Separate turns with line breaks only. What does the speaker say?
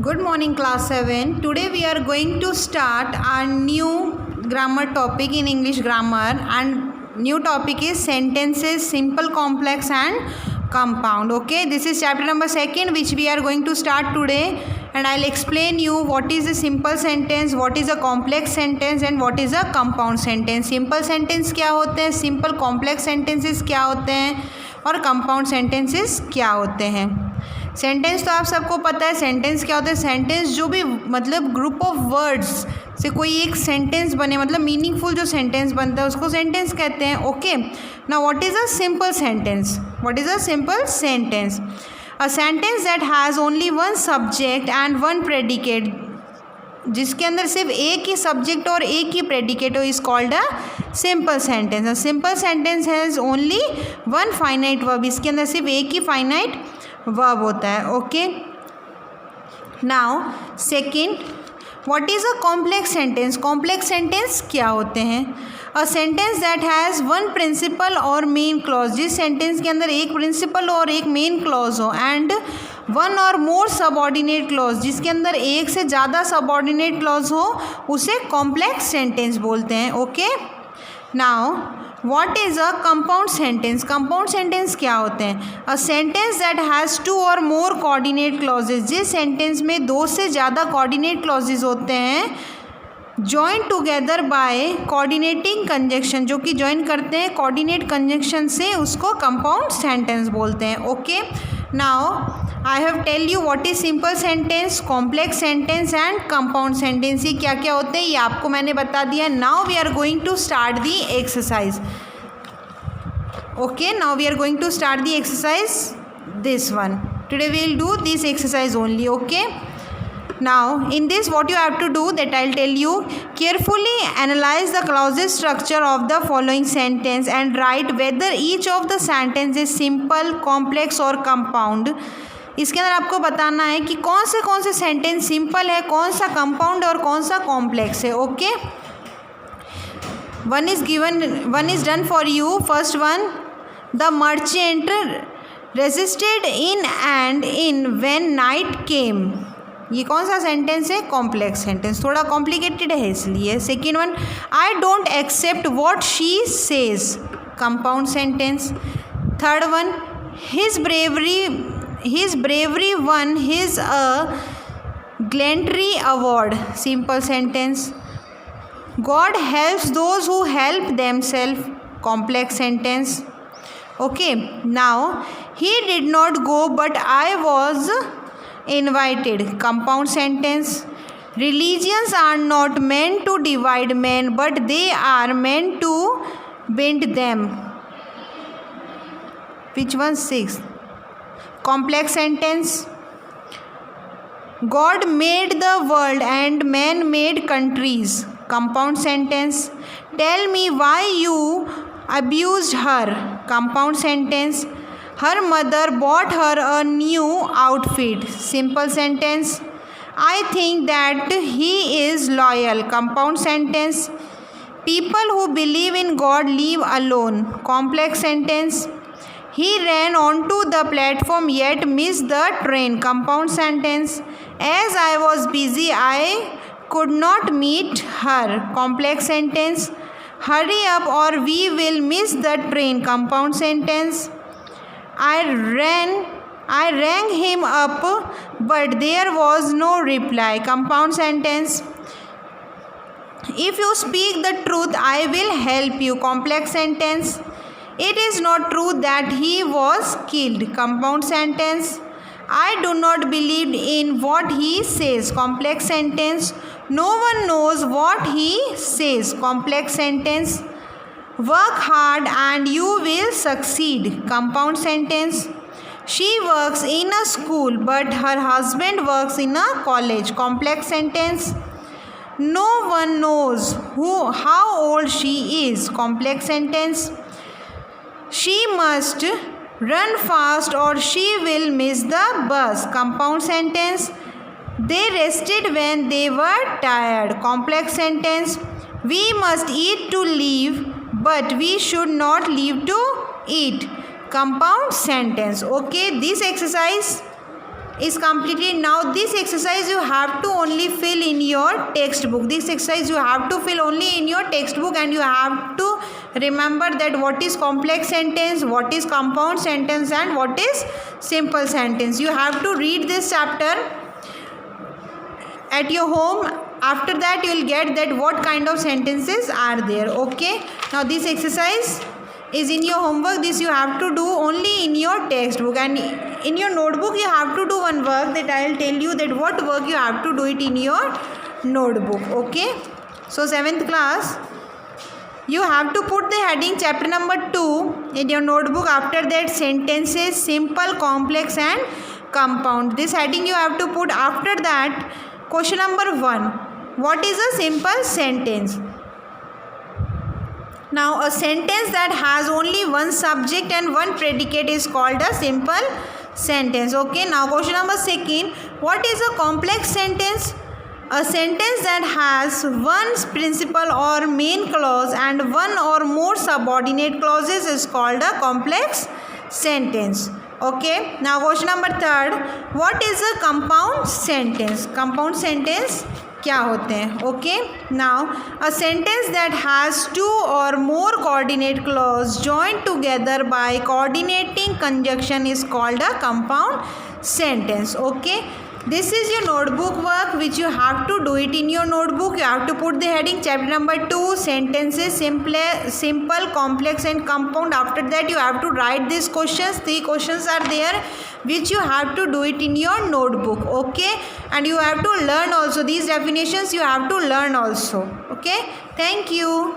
Good morning, class 7. Today we are going to start our new grammar topic in English grammar, and new topic is sentences, simple, complex and compound. Okay, this is chapter number 2 which we are going to start today, and I'll explain you what is a simple sentence, what is a complex sentence and what is a compound sentence. Simple sentence क्या होते हैं, simple complex sentences क्या होते हैं और compound sentences क्या होते हैं. सेंटेंस तो आप सबको पता है. सेंटेंस क्या होता है? सेंटेंस जो भी मतलब ग्रुप ऑफ वर्ड्स से कोई एक सेंटेंस बने, मतलब मीनिंगफुल जो सेंटेंस बनता है उसको सेंटेंस कहते हैं. Okay, now what is a simple sentence? What is a simple sentence? A sentence that has only one subject and one predicate, जिसके अंदर सिर्फ एक ही सब्जेक्ट और एक ही प्रेडिकेट हो, is called a simple sentence. A simple sentence has only one finite verb, इसके अंदर सिर्फ एक ही फाइनाइट वर्ब होता है. Okay, now second, what is a complex sentence? Complex sentence क्या होते हैं? A sentence that has one principal or main clause, जिस सेंटेंस के अंदर एक प्रिंसिपल और एक मेन क्लॉज हो, and one or more subordinate clause, जिसके अंदर एक से ज़्यादा सबऑर्डिनेट क्लॉज हो, उसे कॉम्प्लेक्स सेंटेंस बोलते हैं. Okay, now what is a compound sentence? Compound sentence क्या होते हैं? A sentence that has two or more coordinate clauses, जिस सेंटेंस में दो से ज़्यादा कोऑर्डिनेट क्लॉजेज होते हैं, join together by coordinating conjunction, जो कि जॉइन करते हैं कोऑर्डिनेट कंजक्शन से, उसको कंपाउंड सेंटेंस बोलते हैं. Okay, now I have tell you what is simple sentence, complex sentence and compound sentence. ये क्या क्या होते हैं ये आपको मैंने बता दिया. Now we are going to start the exercise. Okay, now we are going to start the exercise, this one. Today we will do this exercise only. Okay, now in this what you have to do, that I'll tell you. Carefully analyze the clause structure of the following sentence and write whether each of the sentence is simple, complex or compound. इसके अंदर आपको बताना है कि कौन से sentence simple है, कौन सा कंपाउंड और कौन सा कॉम्प्लेक्स है. Okay, one is given, one is done for you. First one, the merchant resisted in and in when night came. ये कौन सा सेंटेंस है? कॉम्प्लेक्स सेंटेंस, थोड़ा कॉम्प्लिकेटेड है इसलिए. Second one, I don't accept what she says, compound sentence. Third one, his bravery won his gallantry award, simple sentence. God helps those who help themselves, complex sentence. Okay, now he did not go but I was invited, compound sentence. Religions are not meant to divide men but they are meant to bind them. Which one? Sixth, complex sentence. God made the world and man made countries, compound sentence. Tell me why you abused her, compound sentence. Her mother bought her a new outfit, simple sentence. I think that he is loyal, compound sentence. People who believe in God leave alone, complex sentence. He ran onto the platform yet missed the train, compound sentence. As I was busy I could not meet her, complex sentence. Hurry up or we will miss the train, compound sentence. I rang him up but there was no reply, compound sentence. If you speak the truth I will help you, complex sentence. It is not true that he was killed, compound sentence. I do not believe in what he says, complex sentence. No one knows what he says, complex sentence. Work hard and you will succeed, compound sentence. She works in a school but her husband works in a college, complex sentence. No one knows how old she is, complex sentence. She must run fast or she will miss the bus, compound sentence. They rested when they were tired, complex sentence. We must eat to live but we should not live to eat, compound sentence. Okay, this exercise is completed. Now this exercise you have to only fill in your textbook. This exercise you have to fill only in your textbook, and you have to remember that what is complex sentence, what is compound sentence, and what is simple sentence. You have to read this chapter at your home. After that you will get that what kind of sentences are there. Okay, now this exercise is in your homework. This you have to do only in your textbook, and in your notebook you have to do one work that I will tell you that what work you have to do it in your notebook. Okay, so 7th class, you have to put the heading chapter number 2 in your notebook. After that, sentences, simple, complex and compound. This heading you have to put. After that, question number 1, what is a simple sentence? Now a sentence that has only one subject and one predicate is called a simple sentence. Okay, now question number 2, what is a complex sentence? A sentence that has one principal or main clause and one or more subordinate clauses is called a complex sentence. Okay, now question number 3, what is a compound sentence? Compound sentence क्या होते हैं? Okay, now a sentence that has 2 or more coordinate clause joined together by coordinating conjunction is called a compound sentence. Okay, this is your notebook work which you have to do it in your notebook. You have to put the heading chapter number 2, sentences, simple, complex and compound. After that you have to write these questions. 3 questions are there which you have to do it in your notebook. Okay, and you have to learn also these definitions, you have to learn also. Okay, thank you.